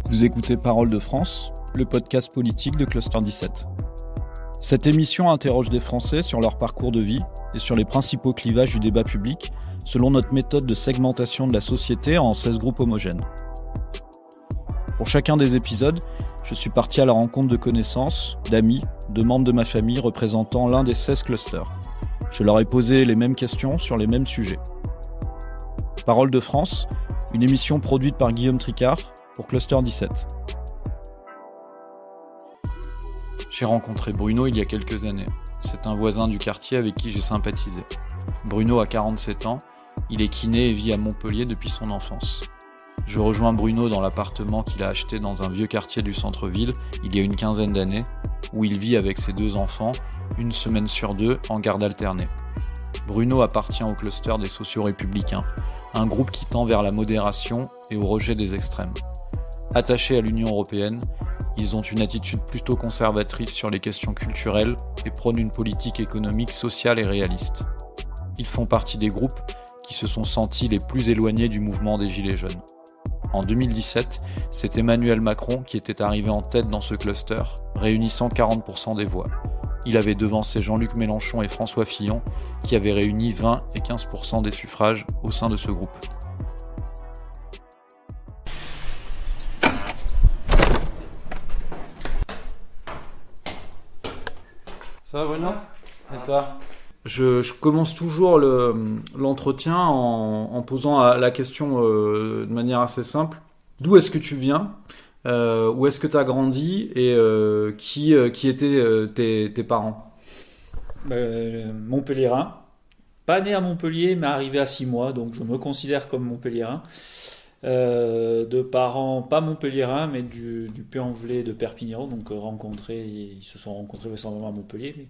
Vous écoutez Parole de France, le podcast politique de Cluster 17. Cette émission interroge des Français sur leur parcours de vie et sur les principaux clivages du débat public selon notre méthode de segmentation de la société en 16 groupes homogènes. Pour chacun des épisodes, je suis parti à la rencontre de connaissances, d'amis, de membres de ma famille représentant l'un des 16 clusters. Je leur ai posé les mêmes questions sur les mêmes sujets. Parole de France, une émission produite par Guillaume Tricard pour Cluster 17. J'ai rencontré Bruno il y a quelques années. C'est un voisin du quartier avec qui j'ai sympathisé. Bruno a 47 ans, il est kiné et vit à Montpellier depuis son enfance. Je rejoins Bruno dans l'appartement qu'il a acheté dans un vieux quartier du centre-ville il y a une quinzaine d'années, où il vit avec ses 2 enfants, une semaine sur 2 en garde alternée. Bruno appartient au cluster des sociaux-républicains, un groupe qui tend vers la modération et au rejet des extrêmes. Attachés à l'Union européenne, ils ont une attitude plutôt conservatrice sur les questions culturelles et prônent une politique économique sociale et réaliste. Ils font partie des groupes qui se sont sentis les plus éloignés du mouvement des Gilets jaunes. En 2017, c'est Emmanuel Macron qui était arrivé en tête dans ce cluster, réunissant 40% des voix. Il avait devancé Jean-Luc Mélenchon et François Fillon, qui avaient réuni 20 et 15% des suffrages au sein de ce groupe. Ça va Bruno ? Et toi ? Je commence toujours l'entretien en posant la question de manière assez simple. D'où est-ce que tu viens ? Où est-ce que tu as grandi ? Et qui étaient tes parents ? Montpellierin. Pas né à Montpellier, mais arrivé à 6 mois, donc je me considère comme Montpellierin. De parents pas montpelliérains, mais du Puy-en-Velay de Perpignan, donc ils se sont rencontrés vraisemblablement à Montpellier. Mais...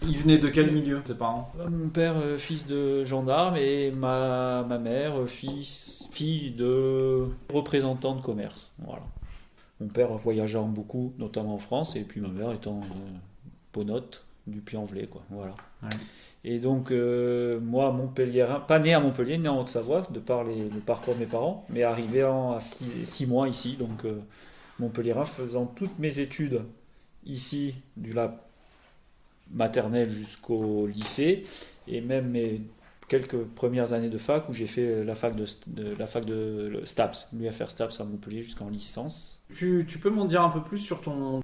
Ils venaient de quel milieu, tes parents ? Mon père, fils de gendarme, et ma mère, fille de représentant de commerce. Voilà. Mon père voyageant beaucoup, notamment en France, et puis ma mère étant ponote du Puy-en-Velay, quoi. Voilà. Ouais. Et donc, moi, Montpellierin, pas né à Montpellier, né en Haute-Savoie, de par le parcours de mes parents, mais arrivé à 6 mois ici, donc Montpellierin, faisant toutes mes études ici, du la maternelle jusqu'au lycée, et même mes quelques premières années de fac, où j'ai fait la fac de STAPS, l'UFR STAPS à Montpellier, jusqu'en licence. Tu peux m'en dire un peu plus sur ton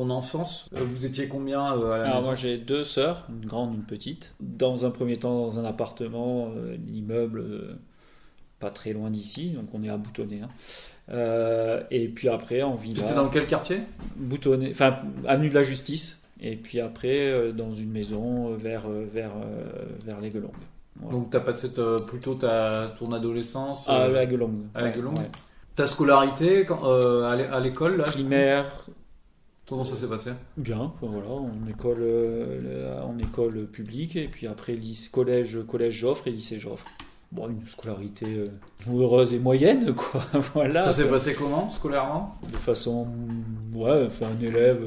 enfance ? Vous étiez combien à la maison ? Moi j'ai 2 sœurs, une grande, une petite. Dans un premier temps dans un appartement, l'immeuble pas très loin d'ici, donc on est à Boutonnet. Et puis après en villa. Tu étais dans quel quartier ? Boutonnet, enfin avenue de la Justice. Et puis après dans une maison vers l'Aiguelongue. Voilà. Donc tu as passé plutôt ton adolescence à l'Aiguelongue. À l'Aiguelongue. Ouais. Ta scolarité à l'école là, primaire. Comment ça s'est passé ? Bien, voilà, en école publique, et puis après collège Joffre et lycée Joffre. Bon, une scolarité heureuse et moyenne, quoi. Voilà. Ça s'est passé comment, scolairement ? De façon, un élève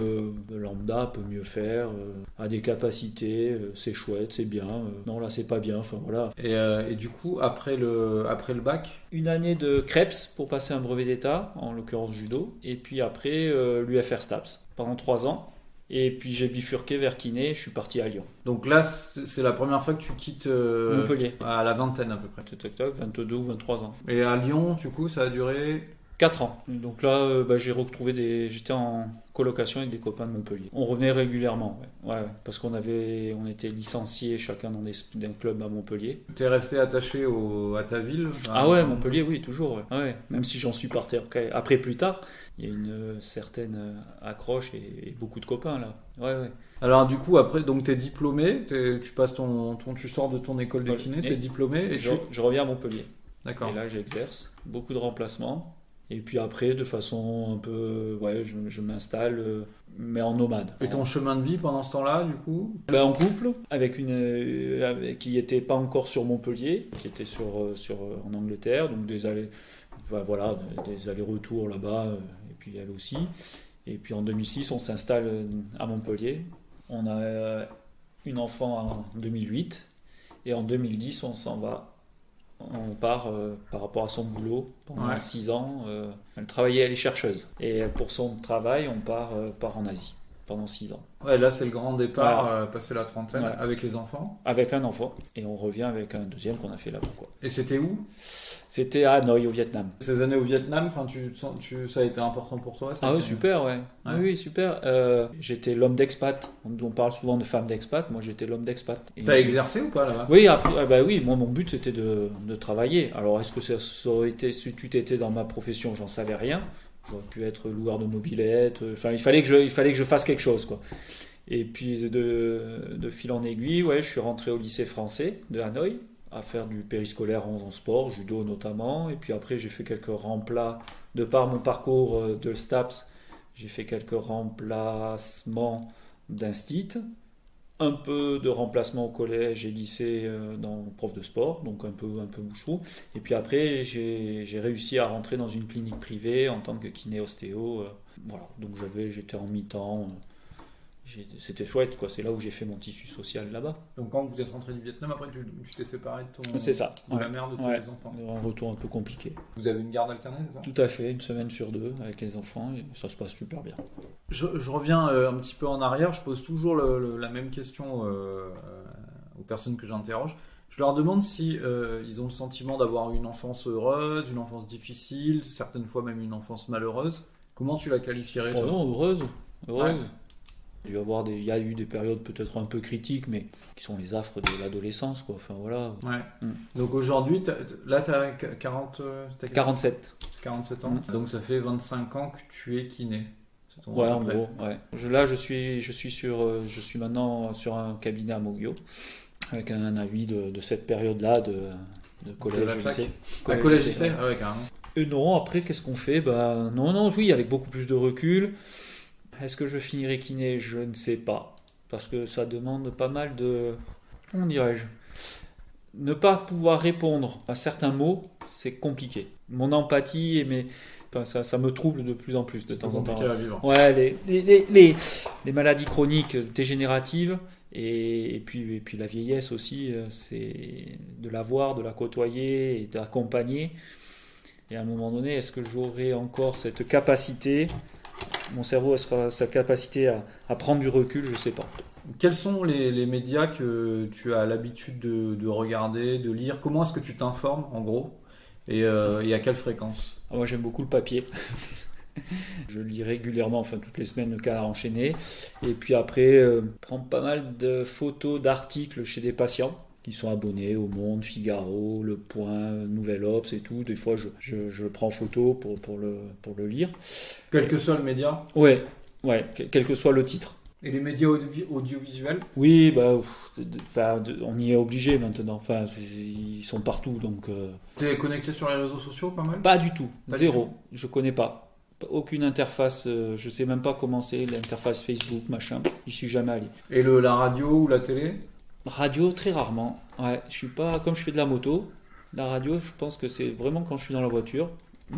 lambda peut mieux faire, a des capacités, c'est chouette, c'est bien. Non, là, c'est pas bien, enfin voilà. Et du coup, après le bac ? Une année de CREPS pour passer un brevet d'état, en l'occurrence judo, et puis après l'UFR STAPS pendant 3 ans. Et puis j'ai bifurqué vers kiné, je suis parti à Lyon. Donc là, c'est la première fois que tu quittes Montpellier. À la vingtaine à peu près. 22 ou 23 ans. Et à Lyon, du coup, ça a duré 4 ans. Donc là, j'étais en colocation avec des copains de Montpellier. On revenait régulièrement, ouais, parce qu'on était licenciés chacun dans d'un club à Montpellier. Tu es resté attaché à ta ville ? Montpellier, oui, toujours. Ouais. Même si j'en suis parti après plus tard, il y a une certaine accroche et beaucoup de copains là. Ouais. Alors du coup, après, donc t'es diplômé, tu passes tu sors de ton école de kiné, t'es diplômé et je reviens à Montpellier. D'accord. Et là, j'exerce beaucoup de remplacements. Et puis après, de façon un peu... je m'installe, mais en nomade. Et ton chemin de vie pendant ce temps-là, du coup ? En couple, avec qui n'était pas encore sur Montpellier, qui était en Angleterre, donc des allers-retours là-bas, et puis elle aussi. Et puis en 2006, on s'installe à Montpellier. On a une enfant en 2008, et en 2010, on s'en va On part par rapport à son boulot pendant Ouais. 6 ans. Elle travaillait, elle est chercheuse. Et pour son travail, on part en Asie pendant 6 ans. Ouais, là c'est le grand départ, Voilà. passer la trentaine Ouais. avec les enfants. Avec un enfant. Et on revient avec un deuxième qu'on a fait là-bas, quoi. Et c'était où? C'était à Hanoï, au Vietnam. Ces années au Vietnam, enfin, ça a été important pour toi? Ah oui, super, ouais. Ouais. Oui, super. J'étais l'homme d'expat. On parle souvent de femme d'expat. Moi, j'étais l'homme d'expat. Et- T'as exercé ou pas là-bas? Oui, après, bah oui, moi, mon but, c'était de travailler. Alors, est-ce que ça aurait été, si tu étais dans ma profession, j'en savais rien. J'aurais pu être loueur de mobilette. Enfin, il fallait que je fasse quelque chose, quoi. Et puis, de fil en aiguille, ouais, je suis rentré au lycée français de Hanoï à faire du périscolaire en sport, judo notamment. Et puis après, j'ai fait quelques remplats. De par mon parcours de STAPS, j'ai fait quelques remplacements d'instit. Un peu de remplacement au collège et lycée dans prof de sport, donc un peu bouchou. Et puis après, j'ai réussi à rentrer dans une clinique privée en tant que kiné-ostéo. Voilà, donc j'étais en mi-temps. C'était chouette, quoi. C'est là où j'ai fait mon tissu social là-bas. Donc quand vous êtes rentré du Vietnam, après tu t'es séparé C'est ça. de la mère de tes Ouais. enfants. Un retour un peu compliqué. Vous avez une garde alternée, c'est ça? Tout à fait, une semaine sur 2 avec les enfants, et ça se passe super bien. Je reviens un petit peu en arrière, je pose toujours la même question aux personnes que j'interroge. Je leur demande si ils ont le sentiment d'avoir une enfance heureuse, une enfance difficile, certaines fois même une enfance malheureuse. Comment tu la qualifierais, Oh toi? non, heureuse. Ouais. Il y a eu des périodes peut-être un peu critiques, mais qui sont les affres de l'adolescence, quoi. Enfin voilà. Ouais. Mm. Donc aujourd'hui, là tu as 40, t'as 47. 47 ans. Donc ça fait 25 ans que tu es kiné. C'est ton- Ouais, à en peu près. gros. Ouais. Je suis maintenant sur un cabinet à Moguio avec un avis de cette période-là de collège, la fac. lycée. Collège lycée, ouais. ah ouais, carrément. Et non, après, qu'est-ce qu'on fait? Bah, non, oui, avec beaucoup plus de recul. Est-ce que je finirai kiné? Je ne sais pas. Parce que ça demande pas mal de... Comment dirais-je? Ne pas pouvoir répondre à certains mots, c'est compliqué. Mon empathie enfin, ça me trouble de plus en plus de temps en temps. Compliqué à vivre. Ouais, les maladies chroniques dégénératives et puis la vieillesse aussi, c'est de la voir, de la côtoyer et d'accompagner. Et à un moment donné, est-ce que j'aurai encore cette capacité? Mon cerveau sera sa capacité à prendre du recul, je ne sais pas. Quels sont les médias que tu as l'habitude de regarder, de lire? Comment est-ce que tu t'informes, en gros? Et à quelle fréquence? Moi, j'aime beaucoup le papier. Je lis régulièrement, enfin toutes les semaines, le cas enchaîné. Et puis après, je prends pas mal de photos, d'articles chez des patients qui sont abonnés au Monde, Figaro, Le Point, Nouvel Obs et tout. Des fois, je le prends en photo pour le lire. Quel que soit le média? Ouais, quel que soit le titre. Et les médias audiovisuels? Oui, on y est obligé maintenant. Enfin, ils sont partout, donc... Tu es connecté sur les réseaux sociaux pas mal? Pas du tout, Pas du zéro. Je connais pas. Aucune interface, je sais même pas comment c'est l'interface Facebook, machin. J'y suis jamais allé. Et la radio ou la télé? Radio, très rarement. Ouais, je suis pas... Comme je fais de la moto, la radio, je pense que c'est vraiment quand je suis dans la voiture.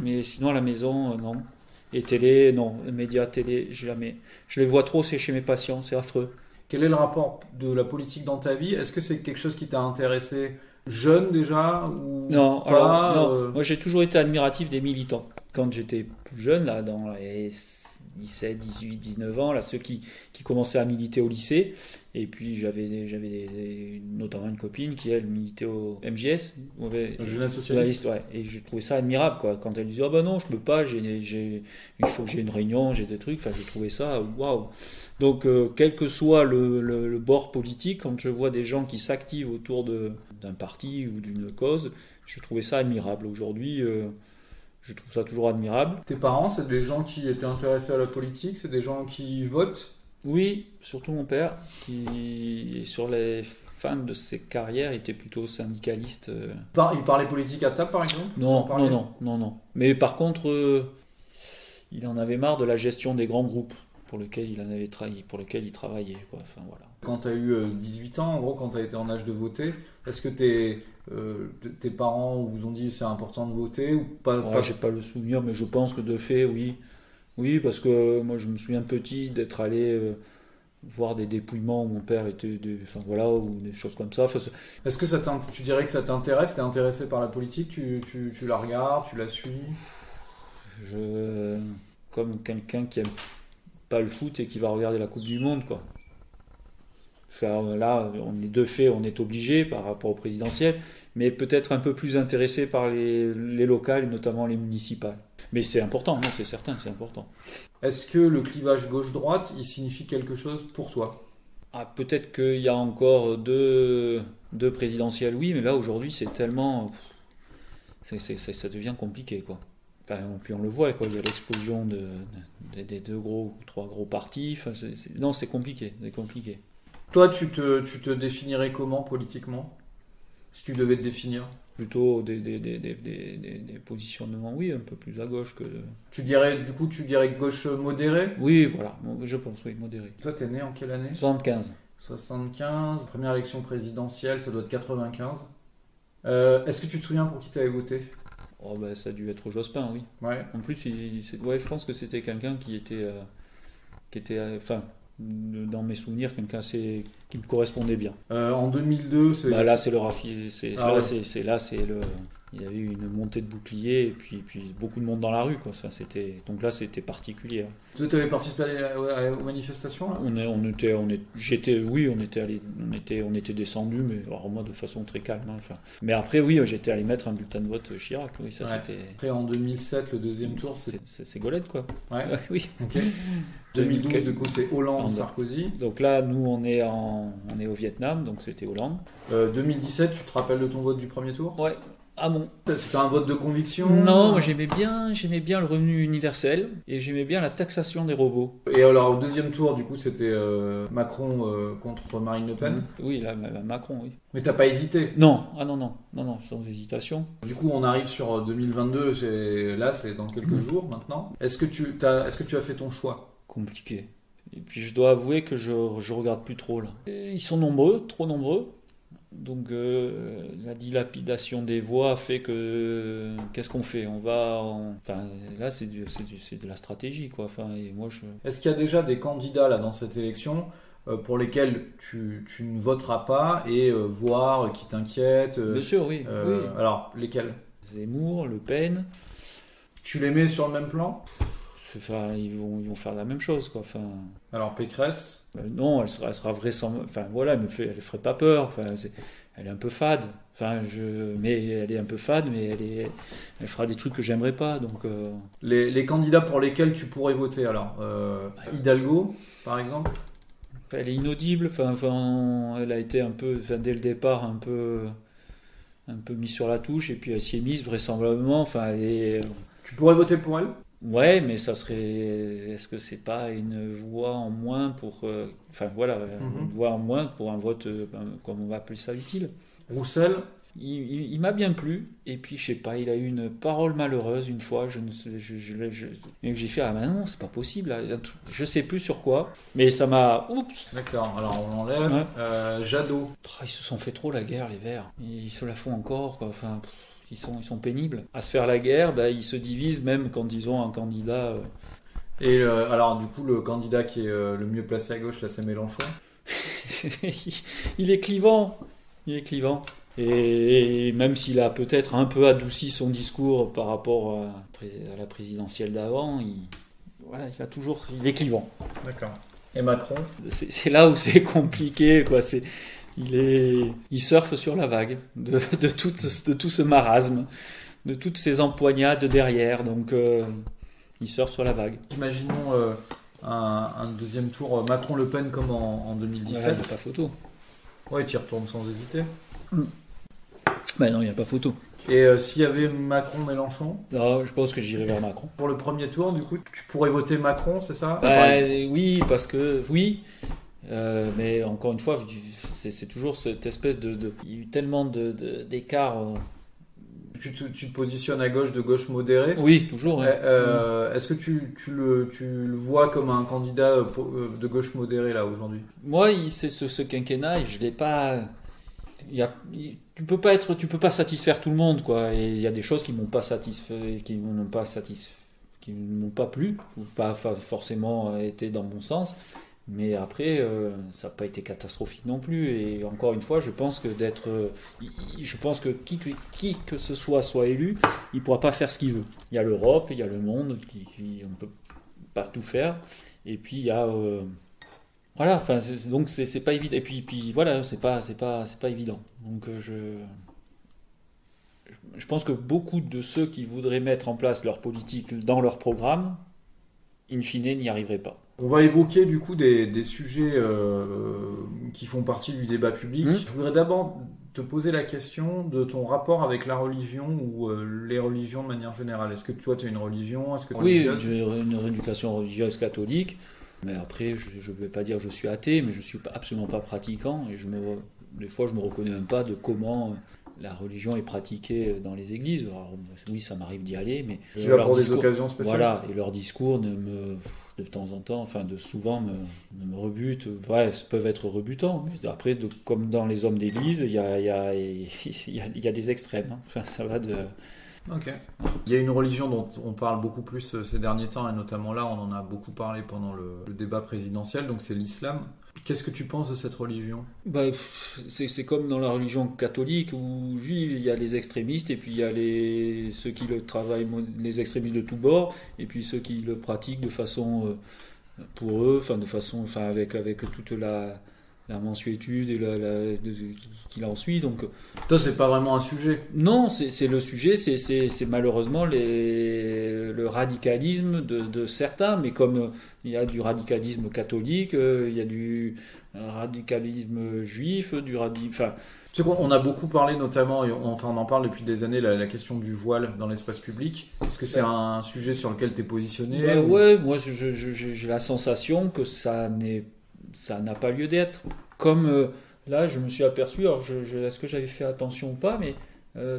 Mais sinon, à la maison, non. Et télé, non. Les médias, télé, jamais. Je les vois trop, c'est chez mes patients, c'est affreux. Quel est le rapport de la politique dans ta vie? Est-ce que c'est quelque chose qui t'a intéressé jeune déjà ou Non, pas, alors, non. Moi, j'ai toujours été admiratif des militants. Quand j'étais plus jeune, là, dans les 17, 18, 19 ans, là, ceux qui commençaient à militer au lycée. Et puis, j'avais notamment une copine qui, elle, militait au MJS. Jeunesse socialiste. Ouais. Et je trouvais ça admirable, quoi. Quand elle disait, ah ben non, je peux pas, il faut que j'ai une réunion, j'ai des trucs. Enfin, je trouvais ça, waouh. Donc, quel que soit le bord politique, quand je vois des gens qui s'activent autour d'un parti ou d'une cause, je trouvais ça admirable. Aujourd'hui, je trouve ça toujours admirable. Tes parents, c'est des gens qui étaient intéressés à la politique? C'est des gens qui votent? Oui, surtout mon père, qui, sur les fins de ses carrières, était plutôt syndicaliste. Il parlait politique à table, par exemple? Non. Mais par contre, il en avait marre de la gestion des grands groupes pour lesquels il travaillait, quoi. Enfin, voilà. Quand tu as eu 18 ans, en gros, quand tu as été en âge de voter, est-ce que tes parents vous ont dit c'est important de voter ou pas? J'ai pas le souvenir, mais je pense que de fait, oui. Oui, parce que moi je me souviens petit d'être allé voir des dépouillements où mon père était, enfin voilà, ou des choses comme ça. Enfin, est-ce que tu dirais que ça t'intéresse? T'es intéressé par la politique? Tu la regardes? Tu la suis? Comme quelqu'un qui aime pas le foot et qui va regarder la Coupe du Monde, quoi. Enfin, là, on est de fait, on est obligé par rapport au présidentiel, mais peut-être un peu plus intéressé par les locales, notamment les municipales. Mais c'est important, non, c'est certain, c'est important. Est-ce que le clivage gauche-droite, il signifie quelque chose pour toi? Peut-être qu'il y a encore deux présidentielles, oui, mais là, aujourd'hui, c'est tellement... ça devient compliqué, quoi. Enfin, puis on le voit, quoi. Il y a l'explosion des trois gros partis. Enfin, non, c'est compliqué, c'est compliqué. Toi, tu te définirais comment politiquement? Si tu devais te définir? Plutôt des positionnements, oui, un peu plus à gauche que... Tu dirais gauche modérée? Oui, voilà, je pense, oui, modéré. Toi, t'es né en quelle année? 75. 75, première élection présidentielle, ça doit être 95. Est-ce que tu te souviens pour qui t'avais voté? Oh, ben, ça a dû être Jospin, oui. Ouais. En plus, je pense que c'était quelqu'un qui était enfin, dans mes souvenirs, quelqu'un qui me correspondait bien. En 2002, c'est... Là, c'est le il y avait eu une montée de boucliers et puis beaucoup de monde dans la rue, quoi. Enfin, donc là, c'était particulier. Tu avais participé aux manifestations là? On était descendus, mais alors, moi de façon très calme. Hein, enfin. Mais après, oui, j'étais allé mettre un bulletin de vote Chirac. Oui, ça c'était. Après, en 2007, le deuxième tour, c'est Golette, quoi. Ouais. Oui. Ok. 2012, du coup, c'est Hollande-Sarkozy. Donc là, nous, on est au Vietnam, donc c'était Hollande. 2017, tu te rappelles de ton vote du premier tour? Ouais. Ah bon? C'était un vote de conviction? Non, moi j'aimais bien le revenu universel et j'aimais bien la taxation des robots. Et alors au deuxième tour, du coup, c'était Macron contre Marine Le Pen? Oui, là, Macron, oui. Mais t'as pas hésité? Non, sans hésitation. Du coup, on arrive sur 2022, c'est dans quelques jours maintenant. Est-ce que tu as fait ton choix? Compliqué. Et puis je dois avouer que je regarde plus trop là. Et ils sont nombreux, trop nombreux. Donc la dilapidation des voix fait que qu'est-ce qu'on fait? Enfin là c'est de la stratégie, quoi. Enfin, et moi Est-ce qu'il y a déjà des candidats là dans cette élection pour lesquels tu ne voteras pas et voire qui t'inquiètent? Bien sûr, oui. Alors lesquels? Zemmour, Le Pen. Tu les mets sur le même plan? Enfin, ils vont faire la même chose, quoi. Enfin. Alors Pécresse? Non, elle sera vraisemblablement. Enfin voilà, elle ferait pas peur. Enfin, elle est un peu fade. Enfin, mais elle est un peu fade, mais elle fera des trucs que j'aimerais pas. Donc. Les candidats pour lesquels tu pourrais voter alors, Hidalgo, par exemple. Elle est inaudible. Enfin, elle a été un peu, dès le départ, un peu mise sur la touche, et puis elle s'y est mise vraisemblablement. Enfin, Tu pourrais voter pour elle? Ouais, mais ça serait. Est-ce que c'est pas une voix en moins pour. Une voix en moins pour un vote, comme on va appeler ça, utile. Roussel? Il m'a bien plu, et puis je sais pas, il a eu une parole malheureuse une fois, et que j'ai fait, ah ben non, c'est pas possible, je sais plus sur quoi, mais ça m'a. Oups! D'accord, alors on l'enlève. Ouais. Jadot? Ils se sont fait trop la guerre, les Verts. Ils se la font encore, quoi. Enfin. Ils sont pénibles. À se faire la guerre, ils se divisent même quand ils ont un candidat. Et alors, du coup, le candidat qui est le mieux placé à gauche, là, c'est Mélenchon. Il est clivant. Et même s'il a peut-être un peu adouci son discours par rapport à la présidentielle d'avant, il est clivant. D'accord. Et Macron? C'est là où c'est compliqué, quoi. Il surfe sur la vague de tout ce marasme, de toutes ces empoignades derrière. Donc, il surfe sur la vague. Imaginons un deuxième tour Macron-Le Pen comme en 2017. Il n'y a pas photo. Ouais, tu y retournes sans hésiter. Ben non, il n'y a pas photo. Et s'il y avait Macron-Mélenchon? Non, je pense que j'irais vers Macron. Pour le premier tour, du coup, tu pourrais voter Macron, c'est ça? Oui, parce que... Oui. Mais encore une fois, c'est toujours cette espèce de... Il y a eu tellement d'écarts... Tu te positionnes à gauche, de gauche modérée? Oui, toujours. Ouais. Est-ce que tu le vois comme un candidat de gauche modérée là aujourd'hui? Moi, c'est ce quinquennat, je l'ai pas... Tu peux pas satisfaire tout le monde, quoi. Et il y a des choses qui m'ont pas satisfait, qui ne m'ont pas plu, ou pas forcément été dans mon sens. Mais après, ça n'a pas été catastrophique non plus. Et encore une fois, je pense que qui que ce soit élu, il ne pourra pas faire ce qu'il veut. Il y a l'Europe, il y a le monde, on ne peut pas tout faire. Et puis il y a voilà. Enfin, donc c'est pas évident. Et puis voilà, c'est pas évident. Donc je pense que beaucoup de ceux qui voudraient mettre en place leur politique dans leur programme, in fine, n'y arriveraient pas. On va évoquer du coup des sujets qui font partie du débat public. Je voudrais d'abord te poser la question de ton rapport avec la religion ou les religions de manière générale. Est-ce que toi tu as une religion? Est-ce que Oui, j'ai une éducation religieuse catholique, mais après je ne vais pas dire que je suis athée, mais je ne suis absolument pas pratiquant et des fois je ne me reconnais même pas de comment la religion est pratiquée dans les églises. Alors, oui, ça m'arrive d'y aller, mais tu vas pour des occasions spéciales. Voilà, et leurs discours de temps en temps, enfin de souvent me rebutent. Ouais, peuvent être rebutants. Mais après, comme dans les hommes d'église, il y a des extrêmes. Hein. Enfin, ça va de. Ok. Il y a une religion dont on parle beaucoup plus ces derniers temps, et notamment là, on en a beaucoup parlé pendant le débat présidentiel, donc c'est l'islam. Qu'est-ce que tu penses de cette religion? C'est comme dans la religion catholique ou juive, il y a les extrémistes et puis il y a ceux qui le travaillent, les extrémistes de tous bords, et puis ceux qui le pratiquent de façon pour eux, avec toute la mansuétude et qu'il en suit. Donc, toi, c'est pas vraiment un sujet. Non, c'est le sujet, c'est malheureusement le radicalisme de certains, mais comme il y a du radicalisme catholique, il y a du radicalisme juif, Tu sais quoi, on a beaucoup parlé notamment, on en parle depuis des années, la question du voile dans l'espace public. Est-ce que c'est un sujet sur lequel tu es positionné Ouais, moi j'ai la sensation que ça n'a pas lieu d'être. Comme là, je me suis aperçu, alors est-ce que j'avais fait attention ou pas, mais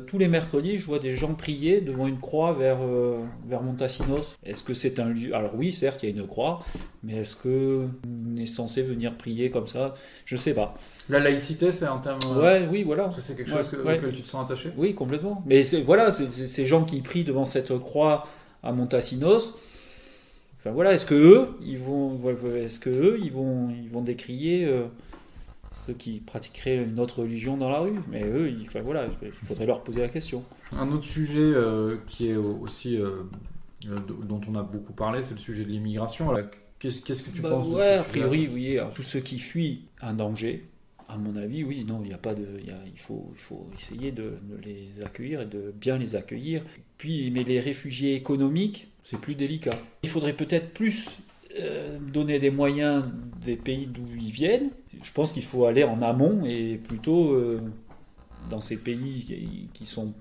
tous les mercredis, je vois des gens prier devant une croix vers Montassinos. Est-ce que c'est un lieu? Alors oui, certes, il y a une croix, mais est-ce qu'on est censé venir prier comme ça? Je sais pas. La laïcité, c'est un terme. Oui, voilà. C'est quelque chose auquel tu te sens attaché? Oui, complètement. Mais c'est ces gens qui prient devant cette croix à Montassinos. Enfin voilà, est-ce que eux, ils vont décrier ceux qui pratiqueraient une autre religion dans la rue? Mais eux, il faudrait leur poser la question. Un autre sujet qui est aussi dont on a beaucoup parlé, c'est le sujet de l'immigration. Qu'est-ce que tu penses de ce a priori, oui. Alors, tous ceux qui fuient un danger, à mon avis, oui, non, il faut essayer de les accueillir et de bien les accueillir. Puis, mais les réfugiés économiques, c'est plus délicat. Il faudrait peut-être plus donner des moyens des pays d'où ils viennent. Je pense qu'il faut aller en amont et plutôt dans ces pays qui sont,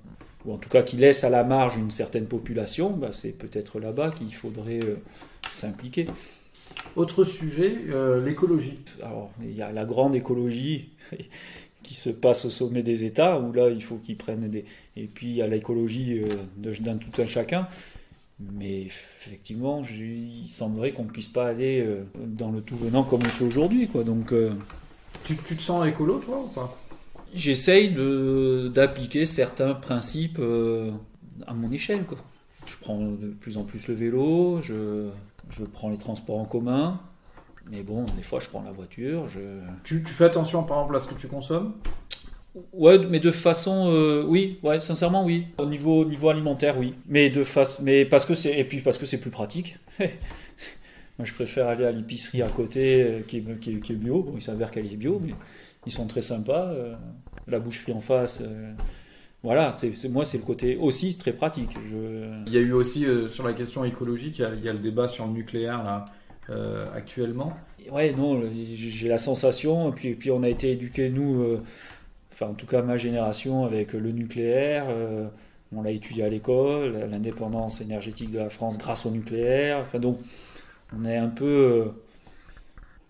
ou en tout cas qui laissent à la marge une certaine population, c'est peut-être là-bas qu'il faudrait s'impliquer. Autre sujet, l'écologie. Alors, il y a la grande écologie qui se passe au sommet des États, où là, il faut qu'ils prennent Et puis, il y a l'écologie d'un tout un chacun. Mais effectivement, il semblerait qu'on ne puisse pas aller dans le tout venant comme on fait aujourd'hui, quoi. Donc, tu te sens écolo, toi, ou pas? J'essaye d'appliquer certains principes à mon échelle, quoi. Je prends de plus en plus le vélo, je prends les transports en commun, mais bon, des fois je prends la voiture. Tu fais attention par exemple à ce que tu consommes? Ouais, mais de façon, oui, ouais, sincèrement oui. Au niveau alimentaire, oui, mais parce que c'est plus pratique. Moi, je préfère aller à l'épicerie à côté qui est bio. Bon, il s'avère qu'elle est bio, mais ils sont très sympas. La boucherie en face. Voilà, moi c'est le côté aussi très pratique. Il y a eu aussi sur la question écologique, il y a le débat sur le nucléaire là actuellement. Ouais, non, j'ai la sensation. Puis on a été éduqués nous, en tout cas ma génération, avec le nucléaire. On l'a étudié à l'école, l'indépendance énergétique de la France grâce au nucléaire. Enfin donc, on est un peu,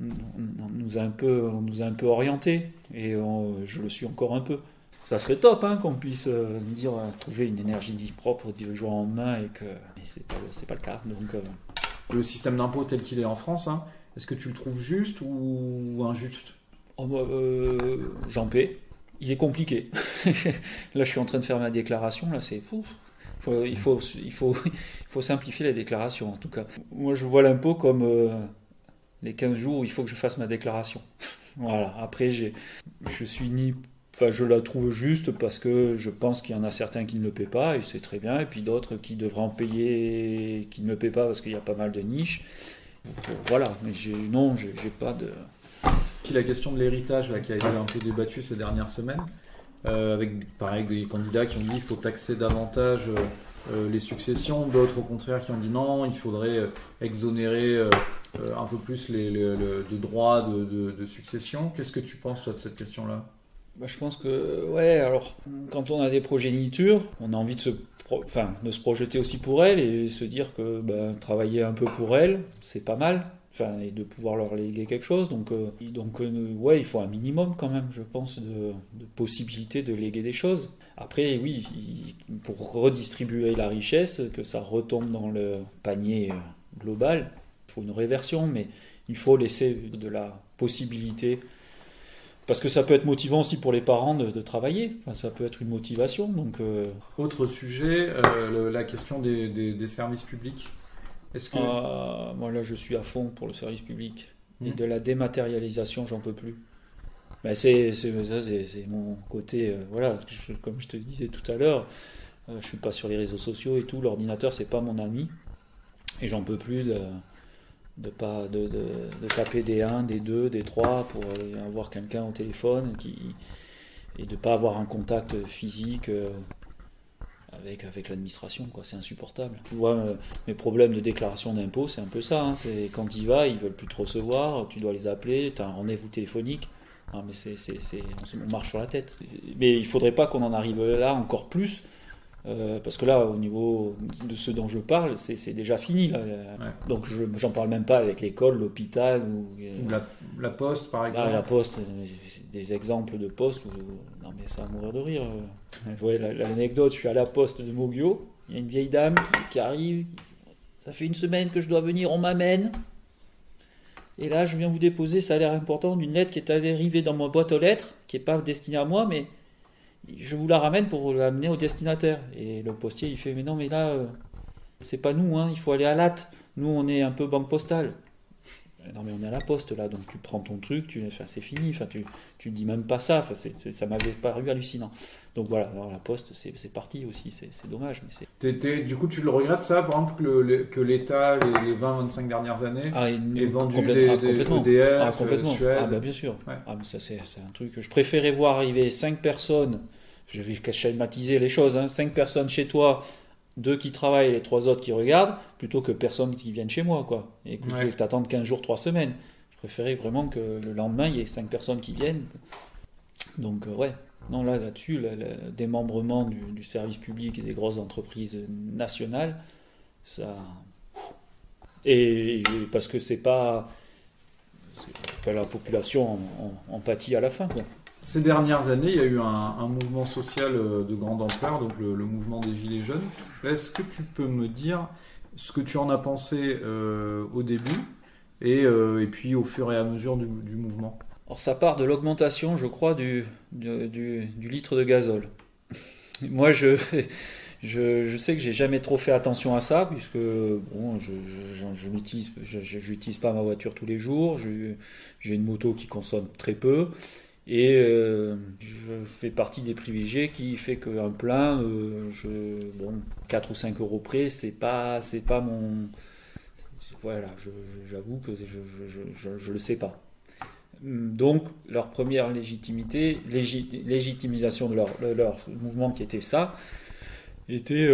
on nous a un peu orientés et je le suis encore un peu. Ça serait top qu'on puisse dire trouver une énergie propre du jour au lendemain mais c'est pas le cas. Donc le système d'impôt tel qu'il est en France, est-ce que tu le trouves juste ou injuste? J'en paie. Il est compliqué. Là, je suis en train de faire ma déclaration. Là, c'est il faut simplifier la déclaration en tout cas. Moi, je vois l'impôt comme les 15 jours où il faut que je fasse ma déclaration. Voilà. Après, je la trouve juste parce que je pense qu'il y en a certains qui ne le paient pas, et c'est très bien, et puis d'autres qui devraient en payer, qui ne le paient pas parce qu'il y a pas mal de niches. Voilà, mais j'ai pas de... Si la question de l'héritage là, qui a été un peu débattue ces dernières semaines, avec pareil des candidats qui ont dit qu'il faut taxer davantage les successions, d'autres au contraire qui ont dit non, il faudrait exonérer un peu plus de droits de succession. Qu'est-ce que tu penses toi de cette question-là? Je pense que, alors, quand on a des progénitures, on a envie de se projeter aussi pour elles et se dire que travailler un peu pour elles, c'est pas mal. Et de pouvoir leur léguer quelque chose. Donc, il faut un minimum quand même, je pense, de possibilité de léguer des choses. Après, oui, pour redistribuer la richesse, que ça retombe dans le panier global, il faut une réversion, mais il faut laisser de la possibilité. Parce que ça peut être motivant aussi pour les parents de travailler. Ça peut être une motivation. Donc, Autre sujet, la question des services publics. Moi là je suis à fond pour le service public et de la dématérialisation, j'en peux plus. C'est mon côté, comme je te disais tout à l'heure, je suis pas sur les réseaux sociaux et tout, l'ordinateur c'est pas mon ami et j'en peux plus de taper des 1, des 2, des 3 pour avoir quelqu'un au téléphone et de pas avoir un contact physique avec l'administration, quoi. C'est insupportable. Tu vois, mes problèmes de déclaration d'impôt, c'est un peu ça, hein. C'est quand tu y vas, ils veulent plus te recevoir, tu dois les appeler, tu as un rendez-vous téléphonique. Non, mais on marche sur la tête. Mais il faudrait pas qu'on en arrive là encore plus, parce que là, au niveau de ce dont je parle, c'est déjà fini là. Ouais. Donc j'en parle même pas avec l'école, l'hôpital ou la poste par exemple. Ah, la poste, des exemples de postes où... Non mais ça va mourir de rire. L'anecdote, je suis à la poste de Moguio, il y a une vieille dame qui arrive, ça fait une semaine que je dois venir, on m'amène, et là je viens vous déposer, ça a l'air important, d'une lettre qui est arrivée dans ma boîte aux lettres, qui n'est pas destinée à moi, mais je vous la ramène pour l'amener au destinataire. Et le postier il fait, mais non mais là, c'est pas nous, hein, il faut aller à l'AT, nous on est un peu banque postale. Non mais on est à la poste là, donc tu prends ton truc, c'est fini, tu dis même pas ça, ça m'avait paru hallucinant. Donc voilà, alors la poste c'est parti aussi, c'est dommage. Mais du coup tu le regrettes ça, par exemple que l'État les 20-25 dernières années ait vendu des EDF, Suez. Bien sûr, ouais. Mais ça c'est un truc que je préférais voir arriver 5 personnes, je vais schématiser les choses, 5 personnes chez toi, 2 qui travaillent et les 3 autres qui regardent, plutôt que personne qui vienne chez moi, quoi. Et que je t'attende 15 jours, 3 semaines. Je préférais vraiment que le lendemain, il y ait 5 personnes qui viennent. Donc, Non, là-dessus, le démembrement du service public et des grosses entreprises nationales, ça... Et parce que c'est pas... La population en pâtit à la fin, quoi. Ces dernières années, il y a eu un mouvement social de grande ampleur, donc le mouvement des Gilets jaunes. Est-ce que tu peux me dire ce que tu en as pensé au début et puis au fur et à mesure du mouvement? Alors ça part de l'augmentation, je crois, du litre de gazole. Moi, je sais que j'ai jamais trop fait attention à ça, puisque je n'utilise pas ma voiture tous les jours, j'ai une moto qui consomme très peu. Et je fais partie des privilégiés qui fait qu'un plein, 4 ou 5 euros près, c'est pas mon... Voilà, j'avoue que je le sais pas. Donc, leur première légitimisation de leur mouvement qui était ça, était...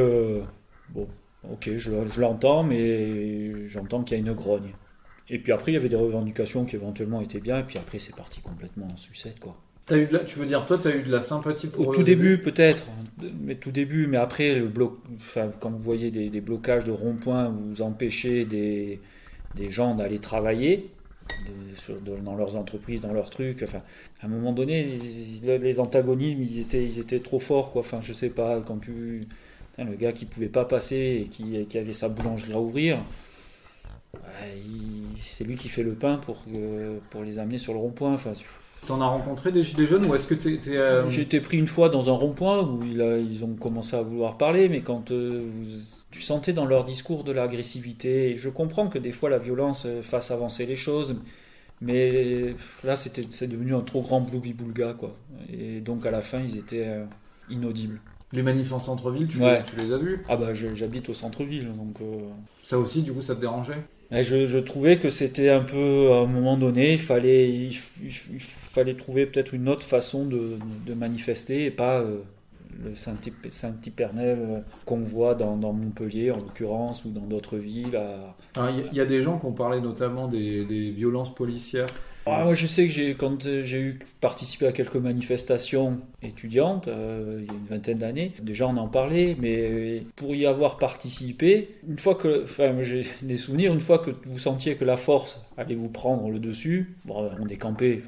ok, je l'entends, mais j'entends qu'il y a une grogne. Et puis après, il y avait des revendications qui éventuellement étaient bien, et puis après, c'est parti complètement en sucette, quoi. Tu veux dire, toi, tu as eu de la sympathie pour... Au tout début, peut-être, mais après, quand vous voyez des blocages de ronds-points, vous empêchez des gens d'aller travailler dans leurs entreprises, dans leurs trucs. À un moment donné, les antagonismes, ils étaient trop forts, quoi. Je sais pas, quand le gars qui pouvait pas passer et qui avait sa boulangerie à ouvrir... c'est lui qui fait le pain pour les amener sur le rond-point. T'en as rencontré des gilets jaunes ou est-ce que t'es J'ai été pris une fois dans un rond-point où ils ont commencé à vouloir parler, mais quand tu sentais dans leur discours de l'agressivité, et je comprends que des fois la violence fasse avancer les choses, mais là c'est devenu un trop grand bloubi-boulga, quoi. Et donc à la fin ils étaient inaudibles. Les manifs en centre-ville, tu les as vus? Ah bah j'habite au centre-ville, donc... Ça aussi, du coup, ça te dérangeait? Je trouvais que c'était un peu, à un moment donné, il fallait trouver peut-être une autre façon de manifester et pas le Saint-Hypernel qu'on voit dans Montpellier en l'occurrence ou dans d'autres villes. Il y a des gens qui ont parlé notamment des violences policières. Moi je sais que quand j'ai eu participé à quelques manifestations étudiantes il y a une vingtaine d'années, déjà on en parlait, mais pour y avoir participé, j'ai des souvenirs, une fois que vous sentiez que la force allait vous prendre le dessus, on décampait,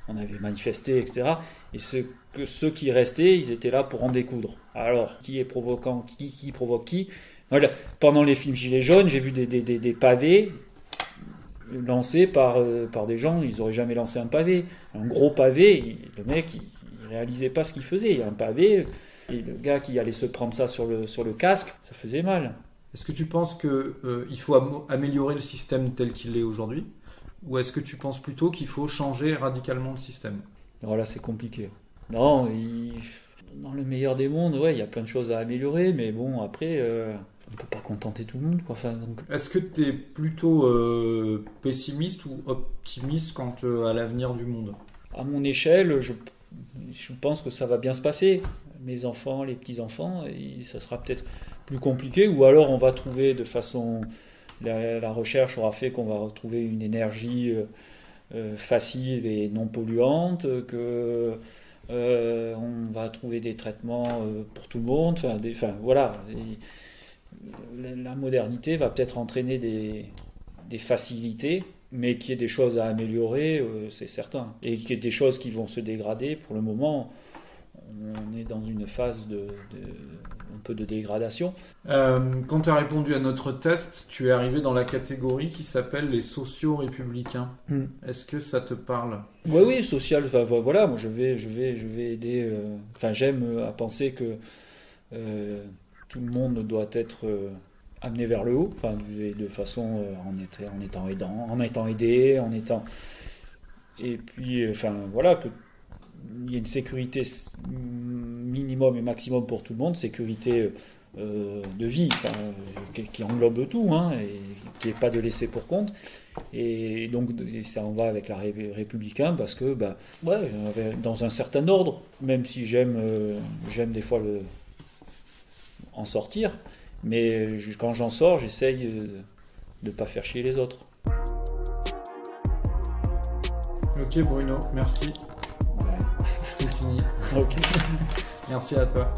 on avait manifesté, etc. Et ceux qui restaient, ils étaient là pour en découdre. Alors, qui est provoquant, qui provoque qui? Voilà. Pendant les films Gilets jaunes, j'ai vu des pavés lancés par des gens, ils n'auraient jamais lancé un pavé. Un gros pavé, le mec, il réalisait pas ce qu'il faisait. Il y a un pavé, et le gars qui allait se prendre ça sur le casque, ça faisait mal. Est-ce que tu penses qu'il faut améliorer le système tel qu'il est aujourd'hui? Ou est-ce que tu penses plutôt qu'il faut changer radicalement le système? Alors là, c'est compliqué. Non, dans le meilleur des mondes, il y a plein de choses à améliorer, mais bon, après... on peut pas contenter tout le monde, quoi. Est-ce que tu es plutôt pessimiste ou optimiste quant à l'avenir du monde? À mon échelle, je pense que ça va bien se passer. Mes enfants, les petits-enfants, ça sera peut-être plus compliqué, ou alors on va trouver de façon... La recherche aura fait qu'on va retrouver une énergie facile et non polluante, que... on va trouver des traitements pour tout le monde, voilà. La modernité va peut-être entraîner des facilités, mais qu'il y ait des choses à améliorer, c'est certain. Et qu'il y ait des choses qui vont se dégrader. Pour le moment, on est dans une phase un peu de dégradation. Quand tu as répondu à notre test, tu es arrivé dans la catégorie qui s'appelle les socio-républicains. Est-ce que ça te parle? Oui, social. Voilà, moi je vais aider. J'aime à penser que tout le monde doit être amené vers le haut, de façon en étant aidant, en étant aidé, et puis voilà, que il y a une sécurité minimum et maximum pour tout le monde, sécurité de vie, qui englobe tout, et qui n'est pas de laisser pour compte. Et donc ça en va avec la républicain, parce que dans un certain ordre, même si j'aime des fois en sortir, mais quand j'en sors, j'essaye de ne pas faire chier les autres. Ok Bruno, merci. Ouais. C'est fini. Ok. Merci à toi.